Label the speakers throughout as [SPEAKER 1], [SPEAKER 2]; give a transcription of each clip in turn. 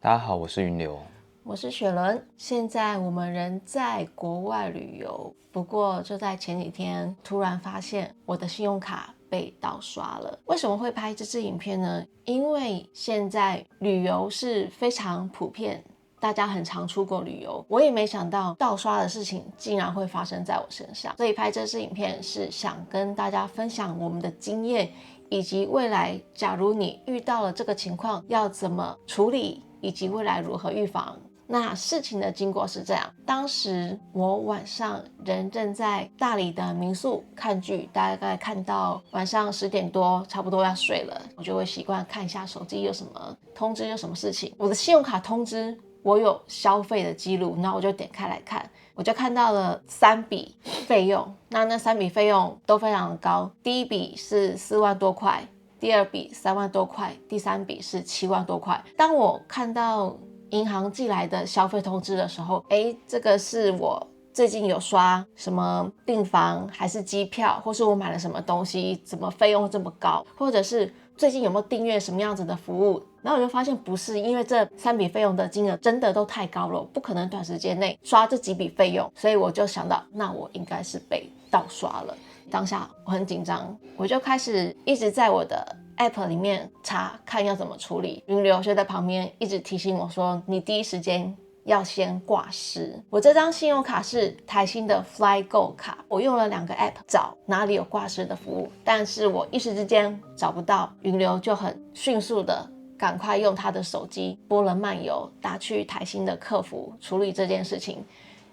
[SPEAKER 1] 大家好，我是雲流，
[SPEAKER 2] 我是雪倫。現在我們人在國外旅遊，不過就在前幾天，突然發現我的信用卡被盜刷了。為什麼會拍這支影片呢？因為現在旅遊是非常普遍，大家很常出國旅遊。我也沒想到盜刷的事情竟然會發生在我身上，所以拍這支影片是想跟大家分享我們的經驗，以及未來假如你遇到了這個情況要怎麼處理，以及未來如何預防。那事情的經過是這樣，當時我晚上人正在大理的民宿看劇，大概看到晚上10點多，差不多要睡了，我就會習慣看一下手機有什麼通知，有什麼事情。我的信用卡通知我有消費的記錄，那我就點開來看，我就看到了3筆費用，那3筆費用都非常的高，第一筆是4萬多塊，第二筆3萬多塊，第三筆是7萬多塊。當我看到銀行寄來的消費通知的時候，這個是我最近有刷什麼訂房還是機票，或是我買了什麼東西，怎麼費用這麼高，或者是最近有沒有訂閱什麼樣子的服務。然後我就發現不是，因為這3筆費用的金額真的都太高了，不可能短時間內刷這幾筆費用，所以我就想到那我應該是被盜刷了。當下我很緊張，我就開始一直在我的 App 裡面查看要怎麼處理。雲流就在旁邊一直提醒我說，你第一時間要先掛失。我這張信用卡是台新的 FlyGo 卡，我用了2個 App 找哪裡有掛失的服務，但是我一時之間找不到。雲流就很迅速的趕快用他的手機撥了漫遊，打去台新的客服處理這件事情，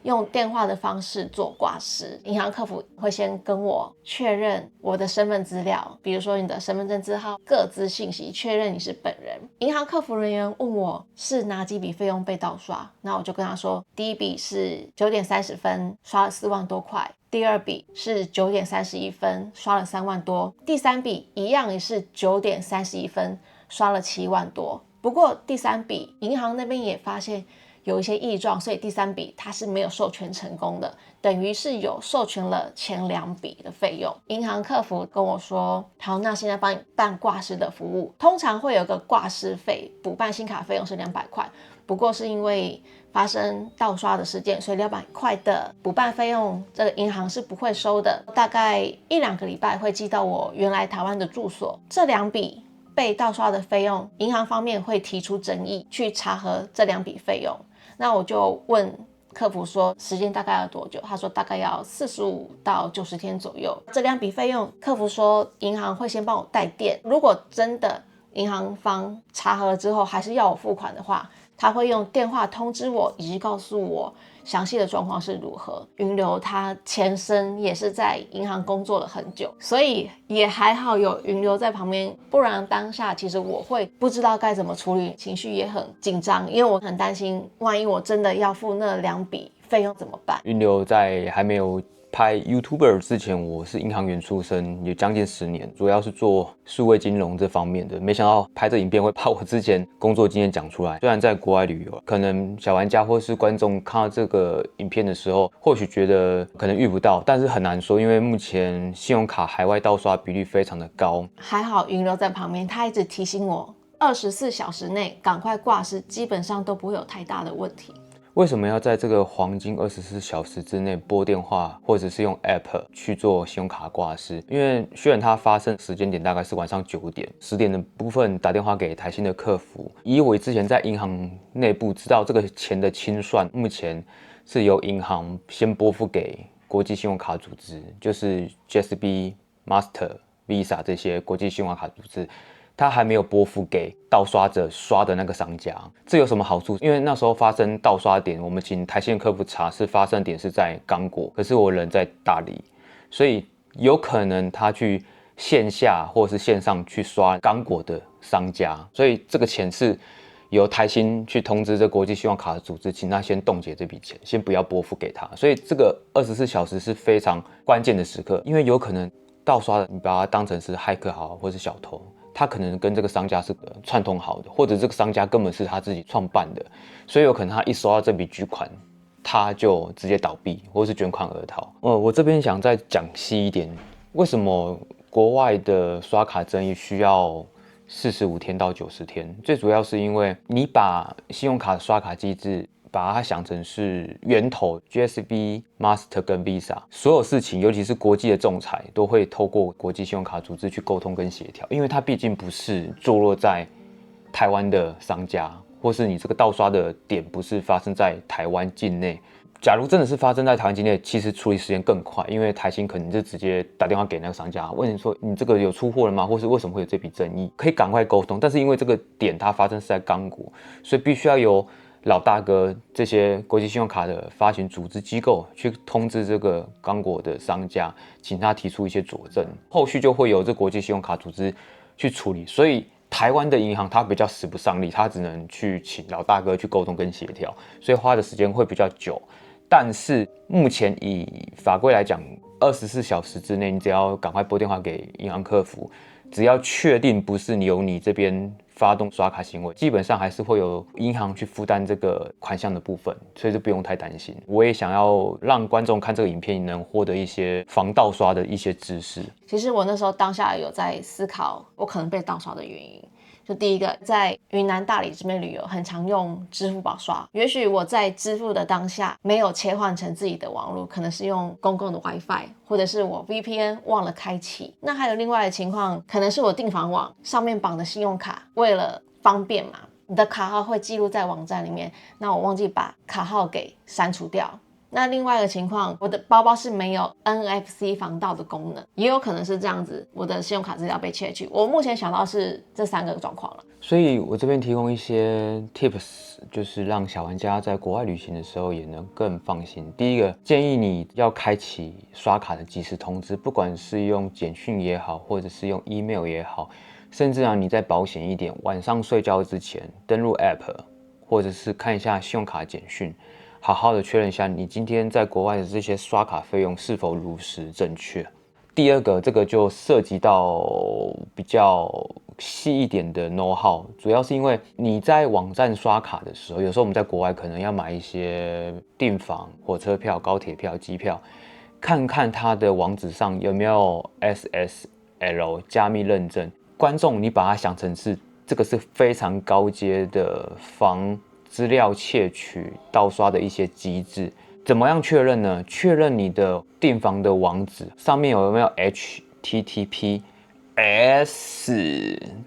[SPEAKER 2] 用電話的方式做掛失。銀行客服會先跟我確認我的身份資料，比如說你的身份證字號、個資信息，確認你是本人。銀行客服人員問我是哪幾筆費用被盜刷，那我就跟他說，第一筆是9點30分刷了4萬多塊，第二筆是9點31分刷了3萬多，第三筆一樣也是9點31分刷了7萬多。不過第三筆銀行那邊也發現有一些異狀，所以第3筆它是沒有授權成功的，等於是有授權了前2筆的費用。銀行客服跟我說，好，那現在幫你辦掛失的服務，通常會有個掛失費，補辦新卡費用是200塊，不過是因為發生盜刷的事件，所以200塊的補辦費用這個銀行是不會收的，大概1-2個禮拜會寄到我原來台灣的住所。這2筆被盜刷的費用，銀行方面會提出爭議去查核這2筆費用。那我就問客服說時間大概要多久，他說大概要45到90天左右。這2筆費用，客服說銀行會先幫我代墊，如果真的銀行方查核了之後還是要我付款的話，他會用電話通知我，以及告訴我詳細的狀況是如何。雲流他前身也是在銀行工作了很久，所以也還好有雲流在旁邊，不然當下其實我會不知道該怎麼處理，情緒也很緊張，因為我很擔心萬一我真的要付那2筆費用怎麼辦。
[SPEAKER 1] 雲流在還沒有拍 YouTuber 之前，我是銀行員出身，有將近10年，主要是做數位金融這方面的。沒想到拍這影片會把我之前工作經驗講出來。雖然在國外旅遊，可能小玩家或是觀眾看到這個影片的時候，或許覺得可能遇不到，但是很難說，因為目前信用卡海外盜刷比率非常的高。
[SPEAKER 2] 還好雲流在旁邊，他一直提醒我24小時內趕快掛失，基本上都不會有太大的問題。
[SPEAKER 1] 為什麼要在這個黃金24小時之內撥電話或者是用 App 去做信用卡掛失？因為雖然它發生時間點大概是晚上9點，10點的部分打電話給台新的客服。以我之前在銀行內部知道這個錢的清算，目前是由銀行先撥付給國際信用卡組織，就是 JSB、Master、Visa 這些國際信用卡組織。他還沒有撥付給盜刷者刷的那個商家，這有什麼好處？因為那時候發生盜刷點，我們請台新客服查，是發生點是在剛果，可是我人在大理，所以有可能他去線下或是線上去刷剛果的商家，所以這個錢是由台新去通知這國際信用卡的組織，請他先凍結這筆錢，先不要撥付給他。所以這個24小時是非常關鍵的時刻，因為有可能盜刷的，你把它當成是駭客好，或是小偷。他可能跟這個商家是串通好的，或者這個商家根本是他自己創辦的，所以有可能他一收到這筆巨款，他就直接倒閉，或是捲款而逃。我這邊想再講細一點，為什麼國外的刷卡爭議需要45天到90天。最主要是因為你把信用卡的刷卡機制把它想成是源頭 GSB、Master 跟 Visa， 所有事情，尤其是國際的仲裁，都會透過國際信用卡組織去溝通跟協調，因為它畢竟不是坐落在台灣的商家，或是你這個盜刷的點不是發生在台灣境內。假如真的是發生在台灣境內，其實處理時間更快，因為台新可能就直接打電話給那個商家，問你說你這個有出貨了嗎？或是為什麼會有這筆爭議，可以趕快溝通。但是因為這個點它發生是在剛果，所以必須要由老大哥這些國際信用卡的發行組織機構去通知這個剛果的商家，請他提出一些佐證，後續就會由這國際信用卡組織去處理。所以台灣的銀行它比較使不上力，它只能去請老大哥去溝通跟協調，所以花的時間會比較久。但是目前以法規來講，24小時之內，你只要趕快撥電話給銀行客服，只要確定不是由你這邊發動刷卡行為，基本上還是會有銀行去負擔這個款項的部分，所以就不用太擔心。我也想要讓觀眾看這個影片能獲得一些防盜刷的一些知識。
[SPEAKER 2] 其實我那時候當下有在思考我可能被盜刷的原因。就第一個，在雲南大理這邊旅遊，很常用支付寶刷。也許我在支付的當下沒有切換成自己的網絡，可能是用公共的 WiFi， 或者是我 VPN 忘了開啟。那還有另外的情況，可能是我訂房網上面綁的信用卡，為了方便嘛，你的卡號會記錄在網站裡面，那我忘記把卡號給刪除掉。那另外一個情況，我的包包是沒有 NFC 防盜的功能，也有可能是這樣子，我的信用卡資料被竊取。我目前想到是這3個狀況了。所
[SPEAKER 1] 以我這邊提供一些 tips， 就是讓小玩家在國外旅行的時候也能更放心。第一個，建議你要開啟刷卡的即時通知，不管是用簡訊也好，或者是用 email 也好，甚至你再保險一點，晚上睡覺之前登錄 app， 或者是看一下信用卡簡訊，好好的確認一下你今天在國外的這些刷卡費用是否如實正確。第二個，這個就涉及到比較細一點的 know how， 主要是因為你在網站刷卡的時候，有時候我們在國外可能要買一些訂房、火車票、高鐵票、機票，看看它的網址上有沒有 SSL 加密認證。觀眾，你把它想成是這個是非常高階的防資料竊取、盜刷的一些機制。怎麼樣確認呢？確認你的訂房的網址上面有沒有 HTTPS，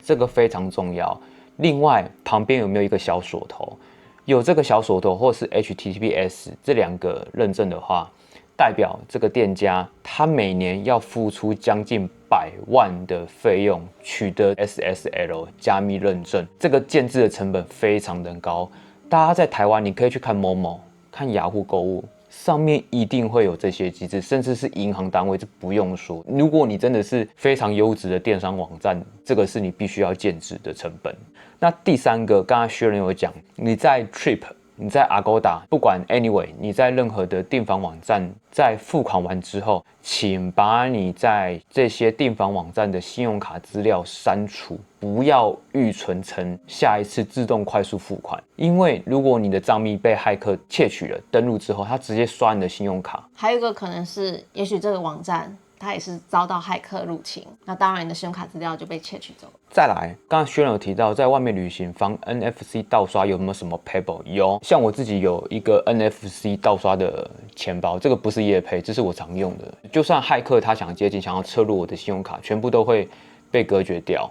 [SPEAKER 1] 這個非常重要。另外，旁邊有沒有一個小鎖頭？有這個小鎖頭或是 HTTPS 這2個認證的話，代表這個店家他每年要付出將近100萬的費用取得 SSL 加密認證，這個建制的成本非常的高。大家在台灣，你可以去看Momo、看雅虎購物，上面一定會有這些機制，甚至是銀行單位，這不用說。如果你真的是非常優質的電商網站，這個是你必須要建制的成本。那第3個，剛剛Sharon有講，你在 Trip， 你在 Agoda， 不管 Anyway， 你在任何的訂房網站，在付款完之後，請把你在這些訂房網站的信用卡資料刪除，不要預存成下一次自動快速付款。因為如果你的賬密被駭客竊取了，登錄之後，他直接刷你的信用卡。
[SPEAKER 2] 還有一個可能是，也許這個網站它也是遭到駭客入侵，那當然你的信用卡資料就被竊取走了。
[SPEAKER 1] 再來，剛剛薛仁有提到，在外面旅行防 NFC 盜刷有没有什麼 pebble？ 有，像我自己有一個 NFC 盜刷的錢包，這個不是業配，這是我常用的。就算駭客他想接近，想要側錄我的信用卡，全部都會被隔絕掉。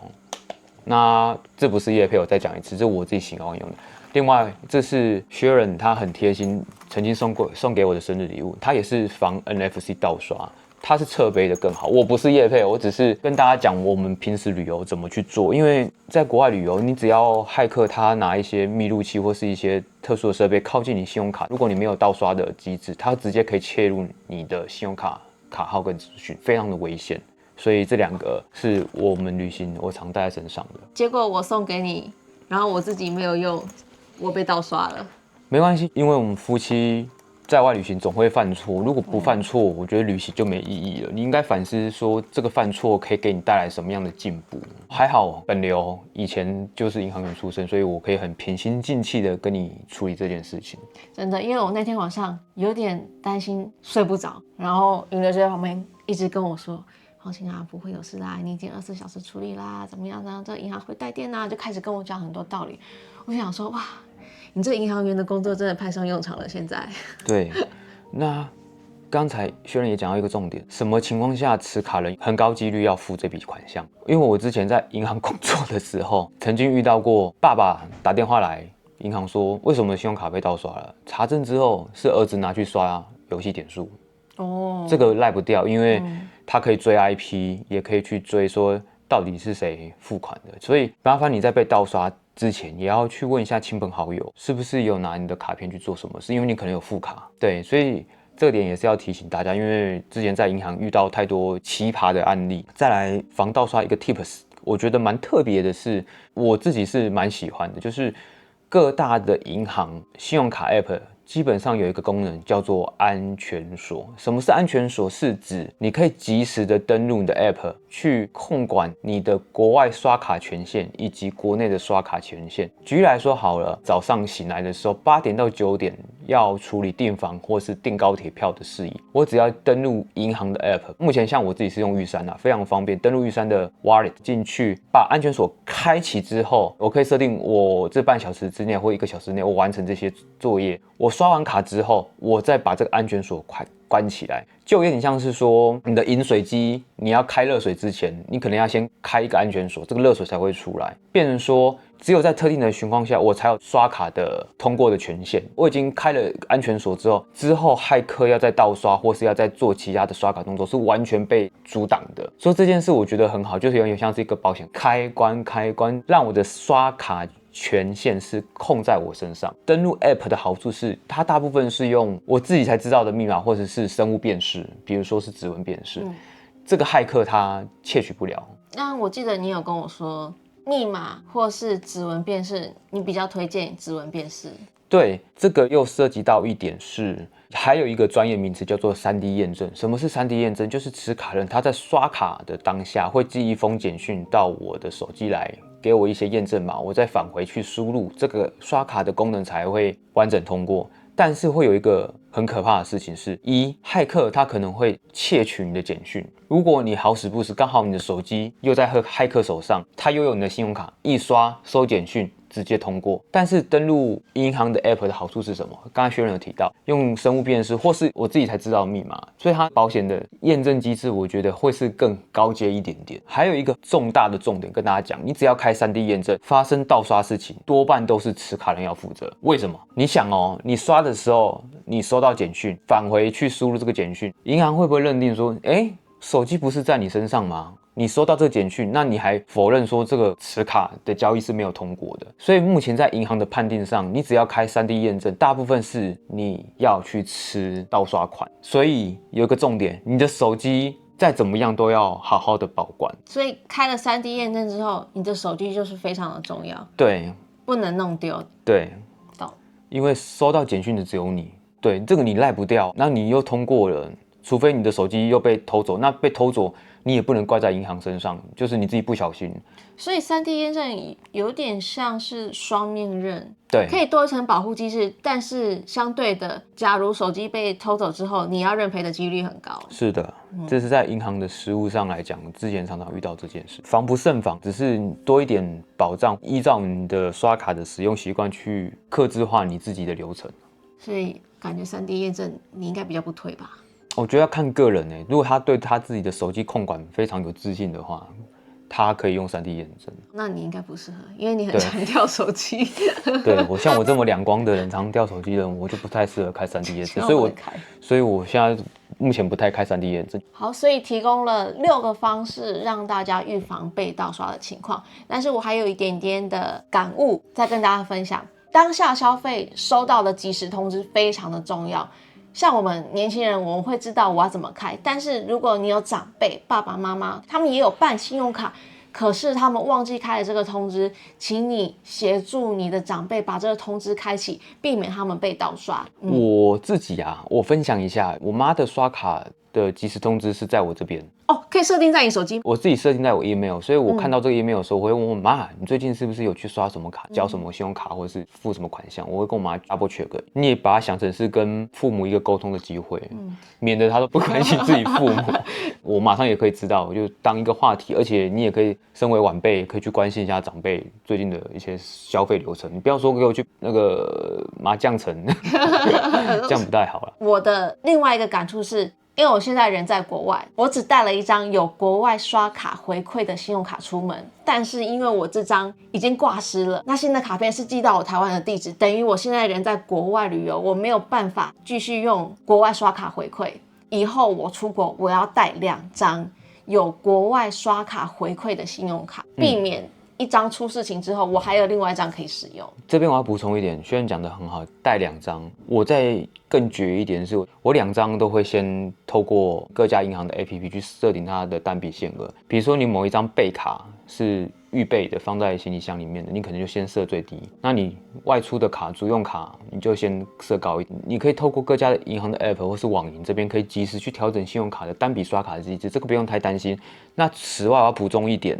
[SPEAKER 1] 那這不是業配，我再講一次，這是我自己喜歡用的。另外，這是薛仁他很貼心，曾經送給我的生日禮物，它也是防 NFC 盜刷。它是側背的更好，我不是業配，我只是跟大家講我們平時旅遊怎麼去做。因為在國外旅遊，你只要駭客他拿一些密錄器或是一些特殊的設備靠近你信用卡，如果你沒有盜刷的機制，它直接可以切入你的信用卡卡號跟資訊，非常的危險。所以這2個是我們旅行我常帶在身上的。
[SPEAKER 2] 結果我送給你，然後我自己沒有用，我被盜刷了。
[SPEAKER 1] 沒關係，因為我們夫妻在外旅行總會犯錯，如果不犯錯，我覺得旅行就沒意義了。你應該反思說，這個犯錯可以給你帶來什麼樣的進步。還好本流以前就是銀行員出身，所以我可以很平心靜氣的跟你處理這件事情。
[SPEAKER 2] 真的，因為我那天晚上有點擔心睡不着，然後雲流就在旁邊一直跟我說：“放心啊，不會有事啦，你已經24小時處理啦，怎麼樣呢？這個銀行會帶電啊，就開始跟我講很多道理。我想說，哇，你這個銀行員的工作真的派上用場了。現在，
[SPEAKER 1] 對，那剛才薛仁也講到一個重點，什麼情況下持卡人很高幾率要付這筆款項？因為我之前在銀行工作的時候，曾經遇到過爸爸打電話來銀行說，為什麼信用卡被盜刷了？查證之後是兒子拿去刷遊戲點數。哦，這個賴不掉，因為他可以追 IP，也可以去追說到底是誰付款的。所以麻煩你在被盜刷之前，也要去問一下親朋好友，是不是有拿你的卡片去做什麼事，因為你可能有副卡。对，所以這個點也是要提醒大家，因為之前在銀行遇到太多奇葩的案例。再來防盜刷一個 tips， 我覺得蠻特別的是，我自己是蠻喜歡的，就是各大的銀行信用卡 app。基本上有一個功能叫做安全鎖。什麼是安全鎖？是指你可以及時的登錄你的 App 去控管你的國外刷卡權限以及國內的刷卡權限。舉例來說好了，早上醒來的時候8點到9點要處理訂房或是訂高鐵票的事宜，我只要登錄銀行的 App。目前像我自己是用玉山非常方便，登錄玉山的 Wallet 進去，把安全鎖開啟之後，我可以設定我這半小時之內或1個小時內我完成這些作業。我刷完卡之後，我再把這個安全鎖關起來，就有點像是說你的飲水機，你要開熱水之前，你可能要先開一個安全鎖，這個熱水才會出來。變成說，只有在特定的情況下，我才有刷卡的通過的權限。我已經開了安全鎖之後駭客要再盜刷或是要再做其他的刷卡動作，是完全被阻擋的。所以這件事我覺得很好，就是有點像是一個保險開關，讓我的刷卡權限是控在我身上。登錄 App 的好處是，它大部分是用我自己才知道的密碼，或者是生物辨識，比如說是指紋辨識，這個駭客他竊取不了。
[SPEAKER 2] 那我記得你有跟我說，密碼或是指紋辨識，你比較推薦指紋辨識。
[SPEAKER 1] 對，這個又涉及到一點是，還有一個專業名詞叫做 3D 驗證。什麼是 3D 驗證？就是持卡人他在刷卡的當下會寄一封簡訊到我的手機來，給我一些驗證碼，我再返回去輸入，這個刷卡的功能才會完整通過。但是會有一個很可怕的事情是，駭客他可能會竊取你的簡訊。如果你好死不死刚好你的手機又在駭客手上，他又有你的信用卡，一刷收簡訊直接通過。但是登錄銀行的 App 的好處是什麼？剛才薛仁有提到，用生物辨識或是我自己才知道的密碼，所以它保險的驗證機制，我覺得會是更高階一點點。還有一個重大的重點跟大家講，你只要開 3D 驗證，發生盜刷事情，多半都是持卡人要負責。為什麼？你想哦，你刷的時候，你收到簡訊，返回去輸入這個簡訊，銀行會不會認定說，手機不是在你身上嗎？你收到這個簡訊，那你還否認說這個持卡的交易是沒有通過的。所以目前在銀行的判定上，你只要開 3D 驗證，大部分是你要去吃盜刷款。所以有一個重點，你的手機再怎麼樣都要好好的保管。
[SPEAKER 2] 所以開了 3D 驗證之後，你的手機就是非常的重要。
[SPEAKER 1] 對，
[SPEAKER 2] 不能弄丟。
[SPEAKER 1] 對，
[SPEAKER 2] 懂。
[SPEAKER 1] 因為收到簡讯的只有你，對，這個你賴不掉，那你又通過了。除非你的手機又被偷走，那被偷走你也不能怪在銀行身上，就是你自己不小心。所以
[SPEAKER 2] 3D 驗證有點像是雙面刃，
[SPEAKER 1] 对，
[SPEAKER 2] 可以多一層保護機制，但是相對的，假如手機被偷走之後，你要認賠的幾率很高。
[SPEAKER 1] 是的，這是在銀行的實務上來講，之前常常遇到這件事，防不勝防，只是多一點保障，依照你的刷卡的使用習慣去客製化你自己的流程。
[SPEAKER 2] 所以感覺 3D 驗證你應該比較不推吧？
[SPEAKER 1] 我覺得要看個人如果他對他自己的手機控管非常有自信的話，他可以用 3D 驗證。那
[SPEAKER 2] 你應該不適合，因為你很常掉手機。
[SPEAKER 1] 對，像我這麼兩光的人，常掉手機的人，我就不太適合開 3D 驗證。所以我現在目前不太開 3D 驗證。好，
[SPEAKER 2] 所以提供了6個方式讓大家預防被盜刷的情況。但是我還有一點點的感悟，再跟大家分享。當下消費收到的即時通知非常的重要。像我們年輕人，我們會知道我要怎麼開，但是如果你有長輩、爸爸媽媽，他們也有辦信用卡，可是他們忘記開了這個通知，請你協助你的長輩把這個通知開啟，避免他們被盜刷。
[SPEAKER 1] 我自己我分享一下，我媽的刷卡的即時通知是在我這邊
[SPEAKER 2] 哦，可以設定在你手機，
[SPEAKER 1] 我自己設定在我 email， 所以我看到這個 email 的時候，我會問我媽，你最近是不是有去刷什麼卡，交什麼信用卡，或者是付什麼款項？我會跟我媽 double check，你也把它想成是跟父母一個溝通的機會，免得他都不關心自己父母，我馬上也可以知道，我就當一個話題，而且你也可以身為晚輩，可以去關心一下長輩最近的一些消費流程，你不要說給我去那個麻將城，這樣不太好了。
[SPEAKER 2] 我的另外一個感觸是，因為我現在人在國外，我只帶了一張有國外刷卡回饋的信用卡出門，但是因為我這張已經掛失了，那新的卡片是寄到我台灣的地址，等於我現在人在國外旅遊，我沒有辦法繼續用國外刷卡回饋。以後我出國，我要帶2張有國外刷卡回饋的信用卡，避免一張出事情之後，我還有另外一張可以使用。
[SPEAKER 1] 這邊我要補充一點，軒講得很好，帶2張。我再更絕一點是，我2張都會先透過各家銀行的 APP 去設定它的單筆限額。比如說你某一張備卡是預備的，放在行李箱裡面的，你可能就先設最低。那你外出的卡、主用卡，你就先設高一點。你可以透過各家的銀行的 App 或是網銀這邊，可以及時去調整信用卡的單筆刷卡的機制，這個不用太擔心。那此外，我要補充一點。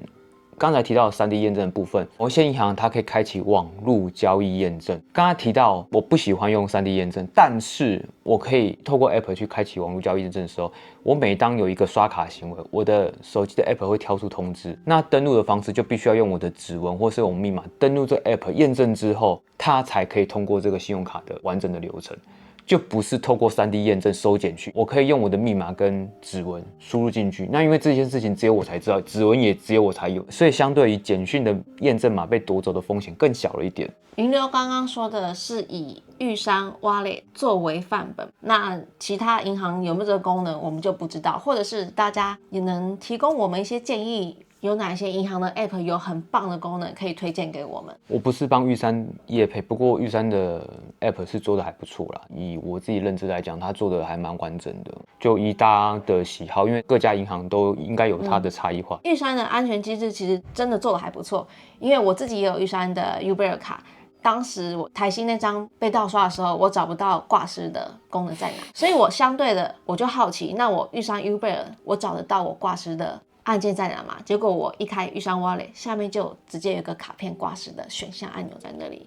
[SPEAKER 1] 剛才提到3D 驗證的部分，某些銀行它可以開啟網絡交易驗證。剛才提到我不喜歡用3D 驗證，但是我可以透過 App 去開啟網絡交易驗證的時候，我每當有一個刷卡行為，我的手機的 App 會跳出通知。那登錄的方式就必須要用我的指紋或是用密碼登錄這個 App 驗證之後，它才可以通過這個信用卡的完整的流程。就不是透過3D 驗證收簡訊，我可以用我的密碼跟指紋輸入進去。那因為這件事情只有我才知道，指紋也只有我才有，所以相對於簡訊的驗證碼被奪走的風險更小了一點。
[SPEAKER 2] 雲流剛剛說的是以玉山 Wallet 作為範本，那其他銀行有沒有這個功能，我們就不知道，或者是大家也能提供我們一些建議。有哪些銀行的 App 有很棒的功能可以推薦給我們？我
[SPEAKER 1] 不是幫玉山業配，不過玉山的 App 是做的還不錯啦。以我自己認知來講，它做的還蠻完整的。就依大家的喜好，因為各家銀行都應該有它的差異化。
[SPEAKER 2] 玉山的安全機制其實真的做的還不錯，因為我自己也有玉山的 Ubear 卡。當時我台新那張被盜刷的時候，我找不到掛失的功能在哪，所以我相對的我就好奇，那我玉山 Ubear 我找得到我掛失的按鍵在哪嘛？結果我一開玉山 Wallet， 下面就直接有一個卡片掛失的選項按鈕在那裡。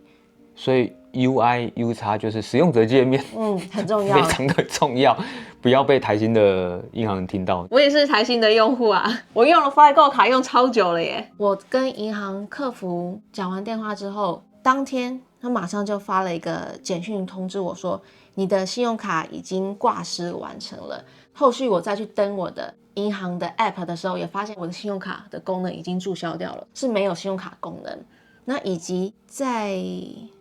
[SPEAKER 1] 所以 UI UX 就是使用者界面，
[SPEAKER 2] 很重要，
[SPEAKER 1] 非常的重要，不要被台新的銀行聽到。
[SPEAKER 2] 我也是台新的用戶啊，我用了 Flygo 卡用超久了耶。我跟銀行客服講完電話之後，當天他馬上就發了一個簡訊通知我說，你的信用卡已經掛失完成了。後續我再去登我的銀行的 App 的時候，也發現我的信用卡的功能已經註銷掉了，是沒有信用卡功能。那以及在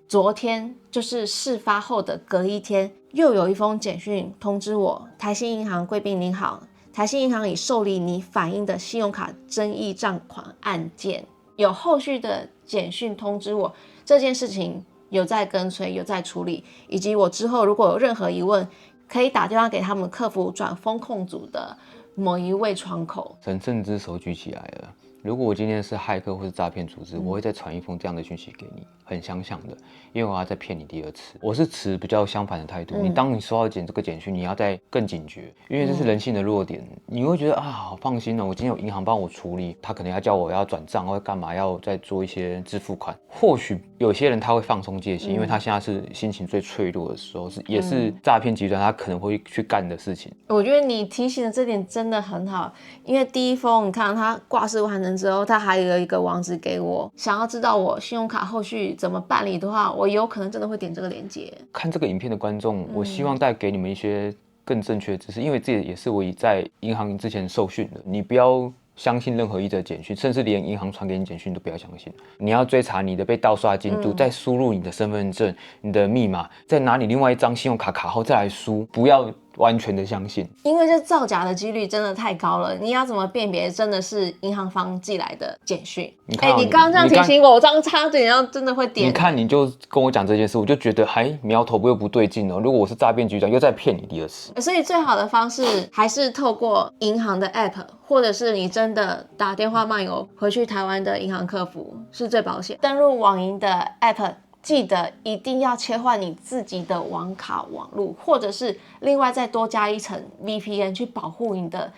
[SPEAKER 2] 昨天，就是事發後的隔一天，又有一封簡訊通知我，台新銀行貴賓您好，台新銀行已受理你反映的信用卡爭議賬款案件，有後續的簡訊通知我這件事情有在跟隨，有在處理，以及我之後如果有任何疑問，可以打電話給他們客服轉風控組的某一位窗口。
[SPEAKER 1] 神聖之手舉起來了。如果我今天是駭客或是詐騙組織，我會再傳一封這樣的訊息給你，很相像的，因為我要再騙你第二次。我是持比較相反的態度。當你收到這個簡訊，你要再更警覺，因為這是人性的弱點。你會覺得啊，好放心哦，我今天有銀行幫我處理，他可能要叫我要轉賬或幹嘛，要再做一些支付款。或許有些人他會放鬆戒心，因為他現在是心情最脆弱的時候，也是詐騙集團他可能會去幹的事情。
[SPEAKER 2] 我覺得你提醒的這點真的很好，因為第一封你看他掛失完成之後，他還有一個網址給我，想要知道我信用卡後續怎麼辦理的話，我有可能真的會點這個鏈接。
[SPEAKER 1] 看這個影片的觀眾，我希望帶給你們一些更正確的知識，因為這也是我在銀行之前受訓的。你不要相信任何一則簡訊，甚至連銀行傳給你簡訊都不要相信。你要追查你的被盜刷進度，再輸入你的身份證、你的密碼，再拿你另外一張信用卡卡號再來輸，不要完全的相信，
[SPEAKER 2] 因為這造假的幾率真的太高了。你要怎麼辨別真的是銀行方寄來的簡訊？你剛剛這樣提醒我，我這樣差點要真的會點。
[SPEAKER 1] 你看，你就跟我講這件事，我就覺得苗頭又不對勁哦。如果我是詐騙局長，又在騙你第二次。
[SPEAKER 2] 所以最好的方式還是透過銀行的 App， 或者是你真的打電話漫遊回去台灣的銀行客服是最保險。登入網銀的 App。記得一定要切換你自己的網卡網路，或者是另外再多加一層 VPN 去保護你的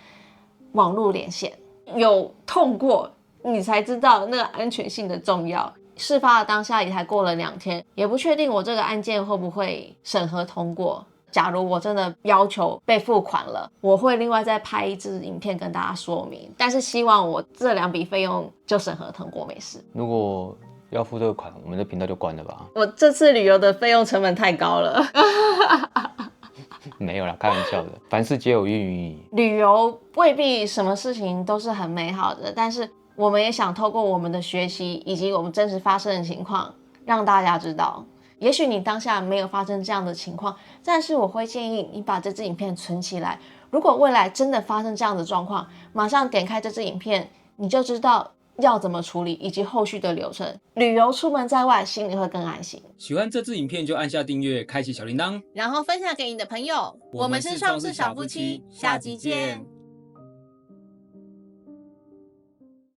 [SPEAKER 2] 網路連線。有痛過你才知道那個安全性的重要。事發的當下也才過了2天，也不確定我這個案件會不會審核通過。假如我真的要求被付款了，我會另外再拍一支影片跟大家說明。但是希望我這2筆費用就審核通過沒事。
[SPEAKER 1] 如果要付這個款，我們的頻道就關了吧。
[SPEAKER 2] 我這次旅遊的費用成本太高了。
[SPEAKER 1] 沒有啦，開玩笑的。凡事皆有因與意。
[SPEAKER 2] 旅遊未必什麼事情都是很美好的，但是我們也想透過我們的學習以及我們真實發生的情況，讓大家知道。也許你當下沒有發生這樣的情況，但是我會建議你把這支影片存起來。如果未來真的發生這樣的狀況，馬上點開這支影片，你就知道要怎麼處理以及後續的流程。旅遊出門在外，心裡會更安心。
[SPEAKER 3] 喜歡這支影片就按下訂閱，開啟小鈴鐺，
[SPEAKER 2] 然後分享給你的朋友。我們是創世小夫妻，下集見。